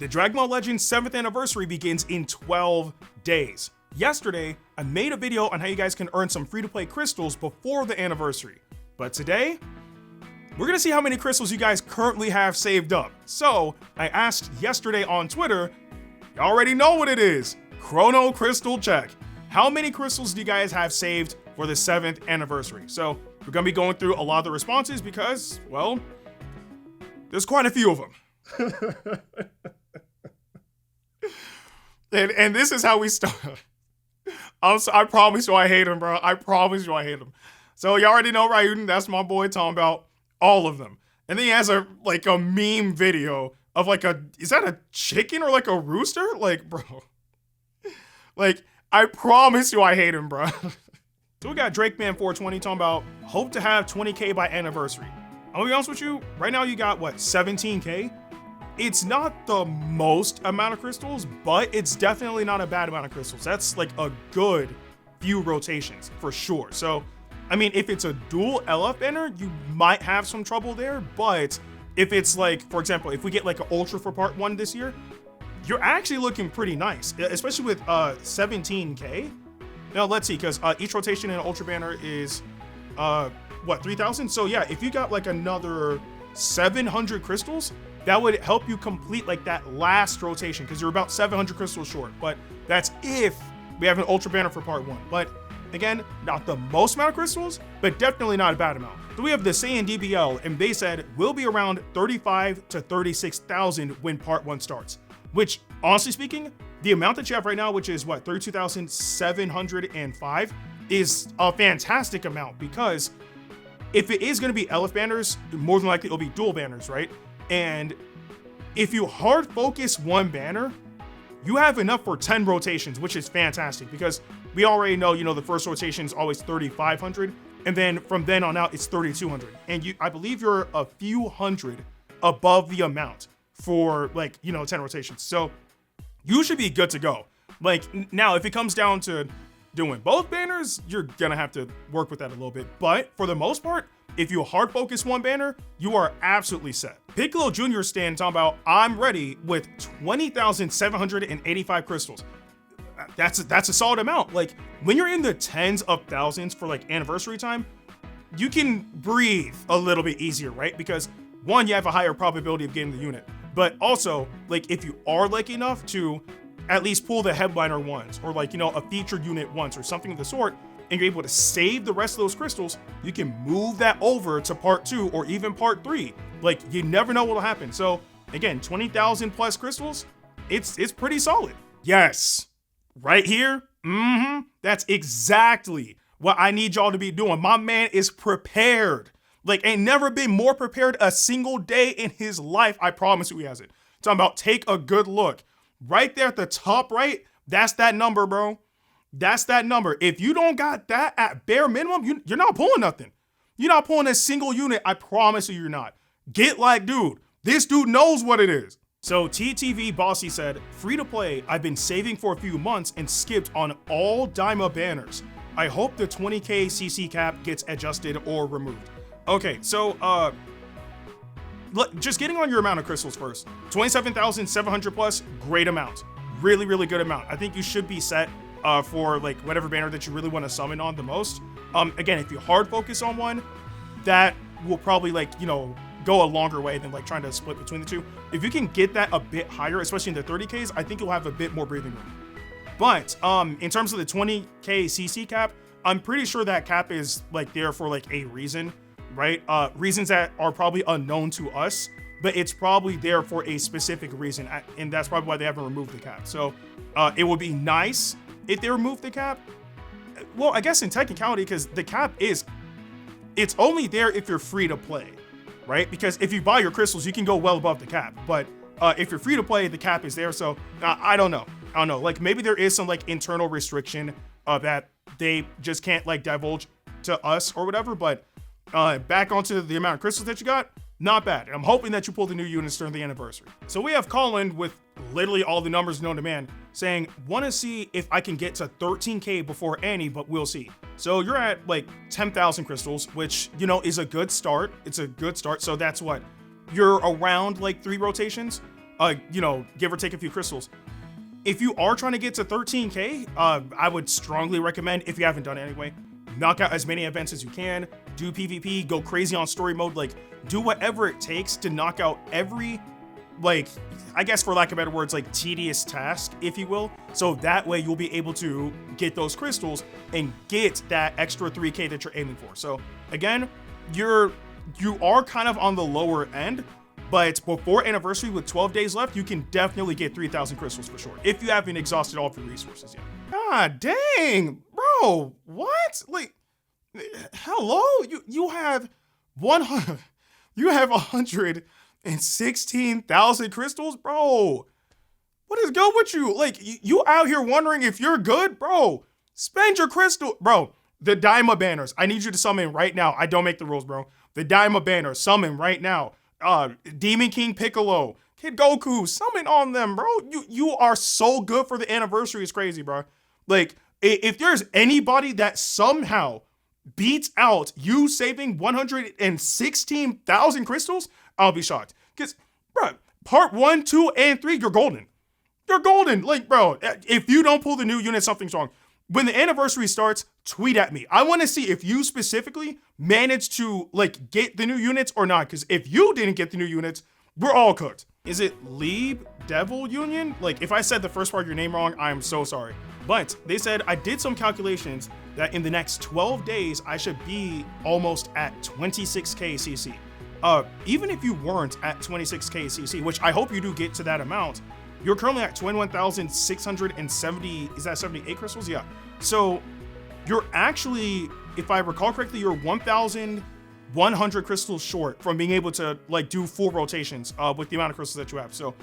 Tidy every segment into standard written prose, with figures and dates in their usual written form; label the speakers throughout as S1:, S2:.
S1: The Dragon Ball Legends 7th anniversary begins in 12 days. Yesterday, I made a video on how you guys can earn some free-to-play crystals before the anniversary. But today, we're gonna see how many crystals you guys currently have saved up. So, I asked yesterday on Twitter, you already know what it is, Chrono Crystal check. How many crystals do you guys have saved for the 7th anniversary? So, we're gonna be going through a lot of the responses because, well, there's quite a few of them. And this is how we start. I promise you I hate him, bro. I promise you I hate him. So you already know Ryuden, that's my boy talking about all of them. And then he has a meme video of is that a chicken or like a rooster? Like, bro. Like, I promise you I hate him, bro. So we got DrakeMan420 talking about, hope to have 20K by anniversary. I'm gonna be honest with you, right now you got what, 17K? It's not the most amount of crystals, but it's definitely not a bad amount of crystals. That's like a good few rotations for sure. So, I mean, if it's a dual LF banner, you might have some trouble there, but if it's like, for example, if we get like an Ultra for part 1 this year, you're actually looking pretty nice, especially with 17K. Now, let's see, because each rotation in an Ultra banner is, 3,000? So yeah, if you got like another 700 crystals, that would help you complete like that last rotation because you're about 700 crystals short. But that's if we have an Ultra banner for part 1. But again, not the most amount of crystals, but definitely not a bad amount. So we have the Saiyan DBL, and they said will be around 35 to 36,000 when part 1 starts. Which, honestly speaking, the amount that you have right now, which is what, 32,705, is a fantastic amount because if it is going to be LF banners, more than likely it'll be dual banners, right? And if you hard focus one banner, you have enough for 10 rotations, which is fantastic because we already know, the first rotation is always 3,500. And then from then on out, it's 3,200. And I believe you're a few hundred above the amount for 10 rotations. So you should be good to go. Like now, if it comes down to doing both banners, you're gonna have to work with that a little bit. But for the most part, if you hard focus one banner, you are absolutely set. Piccolo Jr. stand talking about, I'm ready with 20,785 crystals. That's a solid amount. Like when you're in the tens of thousands for like anniversary time, you can breathe a little bit easier, right? Because one, you have a higher probability of getting the unit, but also like if you are lucky enough to at least pull the headliner once or a featured unit once or something of the sort, and you're able to save the rest of those crystals, you can move that over to part 2 or even part 3. Like you never know what'll happen. So again, 20,000 plus crystals, it's pretty solid. Yes, right here. That's exactly what I need y'all to be doing. My man is prepared. Like ain't never been more prepared a single day in his life. I promise you he hasn't. Talking about take a good look. Right there at the top right, that's that number, bro. That's that number. If you don't got that at bare minimum, you're not pulling nothing. You're not pulling a single unit. I promise you you're not. Get like dude. This dude knows what it is. So TTV Bossy said, free to play, I've been saving for a few months and skipped on all Daima banners. I hope the 20K CC cap gets adjusted or removed. Okay, so just getting on your amount of crystals first. 27,700 plus, great amount. Really, really good amount. I think you should be set for like whatever banner that you really want to summon on the most. Again, if you hard focus on one, that will probably go a longer way than like trying to split between the two. If you can get that a bit higher, especially in the 30Ks, I think you'll have a bit more breathing room. But in terms of the 20K CC cap, I'm pretty sure that cap is like there for like a reason, right? Reasons that are probably unknown to us, but it's probably there for a specific reason. And that's probably why they haven't removed the cap. So it would be nice if they removed the cap. Well, I guess in technicality, because the cap it's only there if you're free to play, right? Because if you buy your crystals, you can go well above the cap. But if you're free to play, the cap is there. So I don't know. Like maybe there is some like internal restriction that they just can't like divulge to us or whatever. But back onto the amount of crystals that you got, not bad. And I'm hoping that you pull the new units during the anniversary. So we have Colin with literally all the numbers known to man saying, want to see if I can get to 13K before Annie, but we'll see. So you're at like 10,000 crystals, which, is a good start. It's a good start. So that's what, you're around like 3 rotations. you know, give or take a few crystals. If you are trying to get to 13K, I would strongly recommend, if you haven't done it anyway, knock out as many events as you can, do PvP, go crazy on story mode, like do whatever it takes to knock out every, like, I guess for lack of better words, like tedious task, if you will. So that way you'll be able to get those crystals and get that extra 3K that you're aiming for. So again, you are kind of on the lower end, but before anniversary with 12 days left, you can definitely get 3,000 crystals for sure, if you haven't exhausted all of your resources yet. God dang, bro, what? Like, hello? You have 100, you have 116,000 crystals, bro. What is good with you? Like, you out here wondering if you're good, bro. Spend your crystal, bro. The Daima banners, I need you to summon right now. I don't make the rules, bro. The Daima banner, summon right now. Demon King Piccolo, Kid Goku, summon on them, bro. You are so good for the anniversary. It's crazy, bro. Like, if there's anybody that somehow beats out you saving 116,000 crystals, I'll be shocked. Because, bro, part 1, 2, and 3, you're golden. You're golden. Like, bro, if you don't pull the new unit, something's wrong. When the anniversary starts, tweet at me. I want to see if you specifically managed to, like, get the new units or not. Because if you didn't get the new units, we're all cooked. Is it Lieb Devil Union? Like, if I said the first part of your name wrong, I'm so sorry. But they said, I did some calculations that in the next 12 days, I should be almost at 26K CC. Even if you weren't at 26K CC, which I hope you do get to that amount, you're currently at 21,670, is that 78 crystals? Yeah. So you're actually, if I recall correctly, you're 1,100 crystals short from being able to like do full rotations with the amount of crystals that you have. So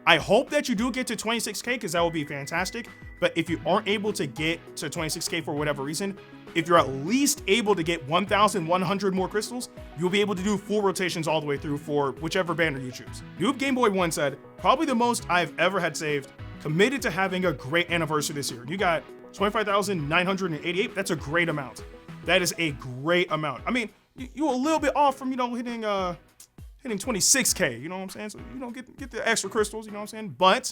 S1: I hope that you do get to 26K because that would be fantastic. But if you aren't able to get to 26K for whatever reason, if you're at least able to get 1,100 more crystals, you'll be able to do full rotations all the way through for whichever banner you choose. Noob Game Boy 1 said, probably the most I've ever had saved, committed to having a great anniversary this year. You got 25,988. That's a great amount. That is a great amount. I mean, you're a little bit off from, you know, hitting 26K, you know what I'm saying? So, you know, get the extra crystals, you know what I'm saying? But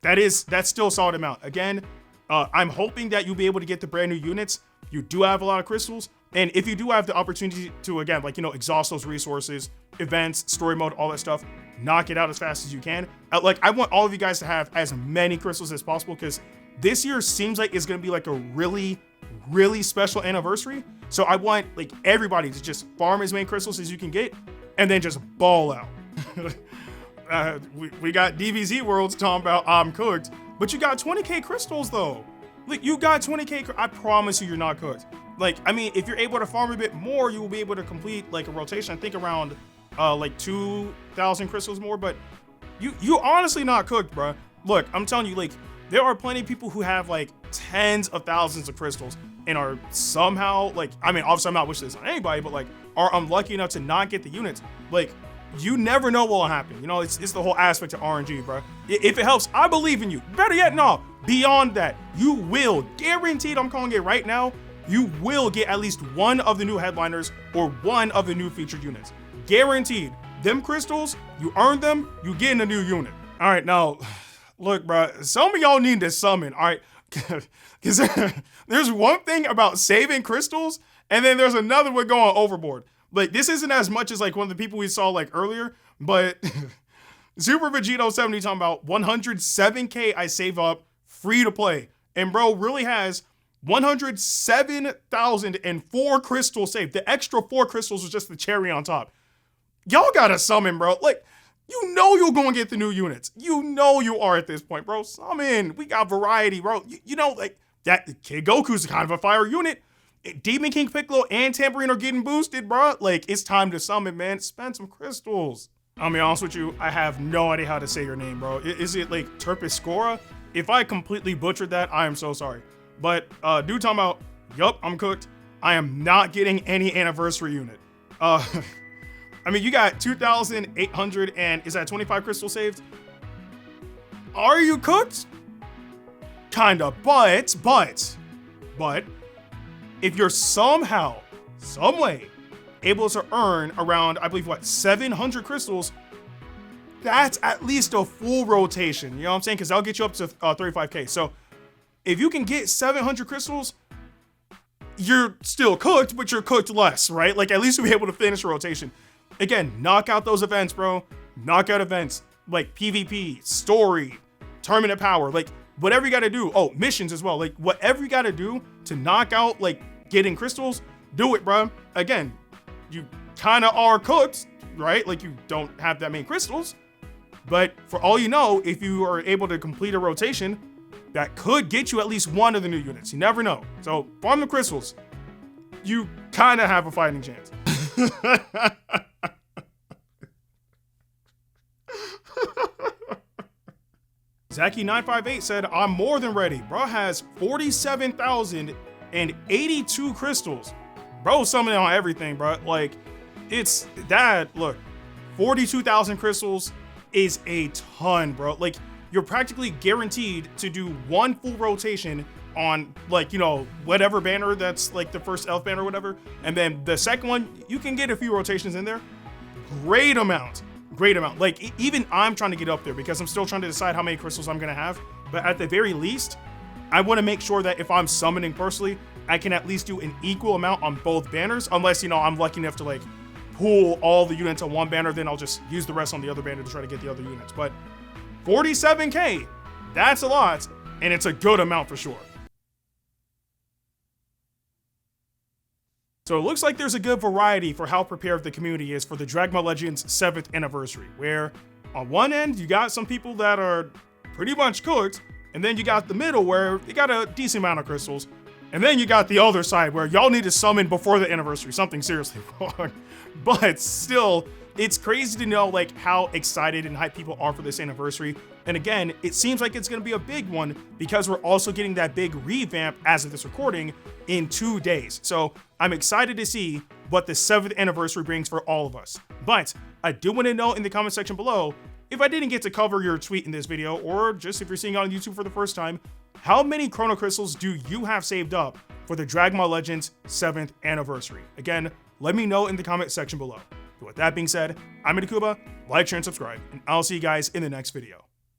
S1: that's still a solid amount. Again, I'm hoping that you'll be able to get the brand new units. You do have a lot of crystals. And if you do have the opportunity to, again, like, you know, exhaust those resources, events, story mode, all that stuff, knock it out as fast as you can. Like, I want all of you guys to have as many crystals as possible because this year seems like it's going to be like a really, really special anniversary. So I want like everybody to just farm as many crystals as you can get and then just ball out. We got DBZ Worlds talking about I'm cooked, but you got 20K crystals though. Like, you got 20K, I promise you're not cooked. Like, I mean, if you're able to farm a bit more, you will be able to complete like a rotation, I think around like 2,000 crystals more, but you honestly not cooked, bro. Look, I'm telling you, like, there are plenty of people who have like tens of thousands of crystals and are somehow like, I mean, obviously I'm not wishing this on anybody, but like are unlucky enough to not get the units. Like, you never know what will happen. You know, it's the whole aspect of RNG, bro. If it helps, I believe in you. Better yet, no, beyond that, you will, guaranteed, I'm calling it right now, you will get at least one of the new headliners or one of the new featured units. Guaranteed. Them crystals, you earned them, you get in a new unit. All right, now, look, bro, some of y'all need to summon, all right? Because there's one thing about saving crystals, and then there's another one going overboard. Like, this isn't as much as like one of the people we saw like earlier, but Super Vegito 70 talking about 107K I save up free to play. And bro really has 107,004 crystals saved. The extra 4 crystals was just the cherry on top. Y'all gotta summon, bro. Like, you know you're gonna get the new units. You know you are at this point, bro. Summon. We got variety, bro. You know, like, that Kid Goku's kind of a fire unit. Demon King Piccolo and Tambourine are getting boosted, bro. Like, it's time to summon, man. Spend some crystals. I'll be honest with you, I have no idea how to say your name, bro. Is it like Terpiscora? If I completely butchered that, I am so sorry. But dude talking about, yup, I'm cooked. I am not getting any anniversary unit. I mean, you got 2,800 and is that 25 crystals saved? Are you cooked? Kinda, but if you're somehow, some way, able to earn around, I believe, what, 700 crystals, that's at least a full rotation. You know what I'm saying? Because that'll get you up to 35K. So if you can get 700 crystals, you're still cooked, but you're cooked less, right? Like, at least you'll be able to finish a rotation. Again, knock out those events, bro. Knock out events like PvP, story, tournament power, like whatever you got to do. Oh, missions as well. Like, whatever you got to do to knock out, like, getting crystals, do it, bro. Again, you kind of are cooked, right? Like, you don't have that many crystals, but for all you know, if you are able to complete a rotation, that could get you at least one of the new units. You never know. So farm the crystals. You kind of have a fighting chance. Zaki958 said, I'm more than ready. Bro has 47,082 crystals. Bro summoning on everything, bro. Like, it's that. Look, 42,000 crystals is a ton, bro. Like, you're practically guaranteed to do one full rotation on, like, you know, whatever banner that's like the first elf banner or whatever. And then the second one, you can get a few rotations in there. Great amount. Great amount. Like, even I'm trying to get up there because I'm still trying to decide how many crystals I'm going to have. But at the very least, I want to make sure that if I'm summoning personally, I can at least do an equal amount on both banners. Unless, you know, I'm lucky enough to, like, pool all the units on one banner, then I'll just use the rest on the other banner to try to get the other units. But 47K, that's a lot, and it's a good amount for sure. So it looks like there's a good variety for how prepared the community is for the Dragon Ball Legends 7th anniversary, where on one end, you got some people that are pretty much cooked, and then you got the middle where you got a decent amount of crystals, and then you got the other side where y'all need to summon before the anniversary, something seriously wrong. But still, it's crazy to know, like, how excited and hyped people are for this anniversary. And again, it seems like it's going to be a big one because we're also getting that big revamp as of this recording in 2 days. So I'm excited to see what the 7th anniversary brings for all of us. But I do want to know in the comment section below, if I didn't get to cover your tweet in this video, or just if you're seeing it on YouTube for the first time, how many Chrono Crystals do you have saved up for the Dragon Ball Legends 7th anniversary? Again, let me know in the comment section below. But with that being said, I'm Ndukauba, like, share, and subscribe, and I'll see you guys in the next video.